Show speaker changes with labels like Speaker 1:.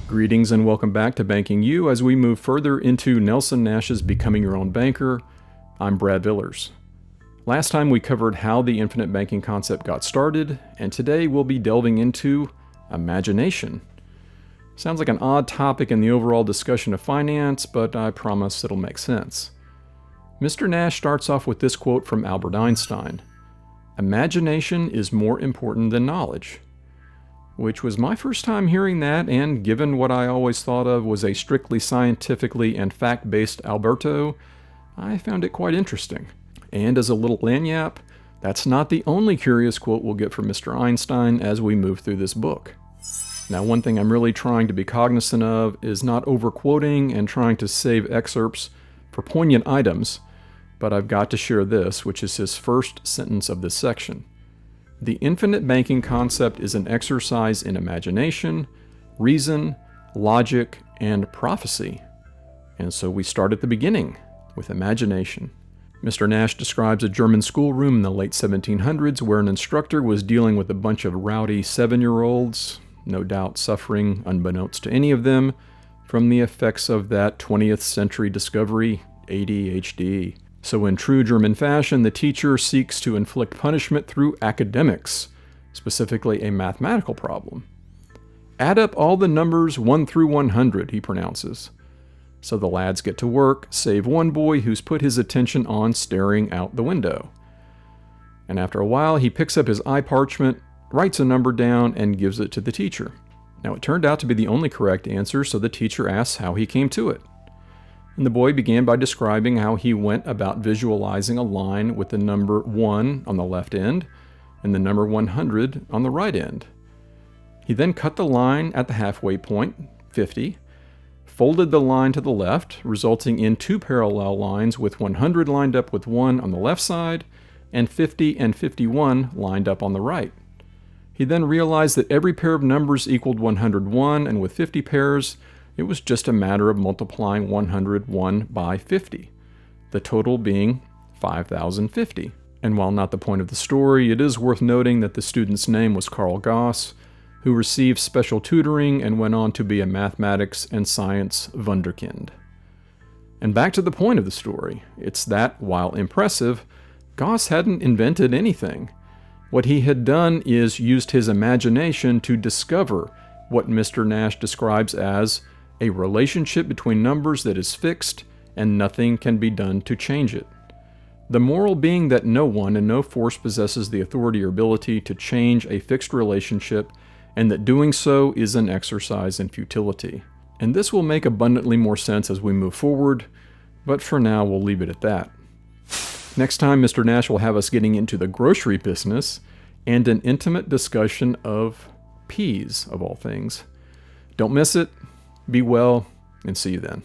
Speaker 1: Greetings and welcome back to Banking You as we move further into Nelson Nash's Becoming Your Own Banker. I'm Brad Villers. Last time we covered how the infinite banking concept got started, and today we'll be delving into imagination. Sounds like an odd topic in the overall discussion of finance, but I promise it'll make sense. Mr. Nash starts off with this quote from Albert Einstein: "Imagination is more important than knowledge," which was my first time hearing that, and given what I always thought of was a strictly scientifically and fact-based Alberto, I found it quite interesting. And as a little lagniappe, that's not the only curious quote we'll get from Mr. Einstein as we move through this book. Now, one thing I'm really trying to be cognizant of is not overquoting and trying to save excerpts for poignant items, but I've got to share this, which is his first sentence of this section. The infinite banking concept is an exercise in imagination, reason, logic, and prophecy. And so we start at the beginning with imagination. Mr. Nash describes a German schoolroom in the late 1700s where an instructor was dealing with a bunch of rowdy 7-year-olds, no doubt suffering, unbeknownst to any of them, from the effects of that 20th century discovery, ADHD. So in true German fashion, the teacher seeks to inflict punishment through academics, specifically a mathematical problem. "Add up all the numbers 1 through 100, he pronounces. So the lads get to work, save one boy who's put his attention on staring out the window. And after a while, he picks up his eye parchment, writes a number down, and gives it to the teacher. Now it turned out to be the only correct answer, so the teacher asks how he came to it. And the boy began by describing how he went about visualizing a line with the number 1 on the left end and the number 100 on the right end. He then cut the line at the halfway point, 50, folded the line to the left, resulting in 2 parallel lines with 100 lined up with 1 on the left side and 50 and 51 lined up on the right. He then realized that every pair of numbers equaled 101, and with 50 pairs, it was just a matter of multiplying 101 by 50, the total being 5,050. And while not the point of the story, it is worth noting that the student's name was Carl Gauss, who received special tutoring and went on to be a mathematics and science wunderkind. And back to the point of the story, it's that, while impressive, Gauss hadn't invented anything. What he had done is used his imagination to discover what Mr. Nash describes as a relationship between numbers that is fixed and nothing can be done to change it. The moral being that no one and no force possesses the authority or ability to change a fixed relationship, and that doing so is an exercise in futility. And this will make abundantly more sense as we move forward, but for now we'll leave it at that. Next time, Mr. Nash will have us getting into the grocery business and an intimate discussion of peas, of all things. Don't miss it. Be well, and see you then.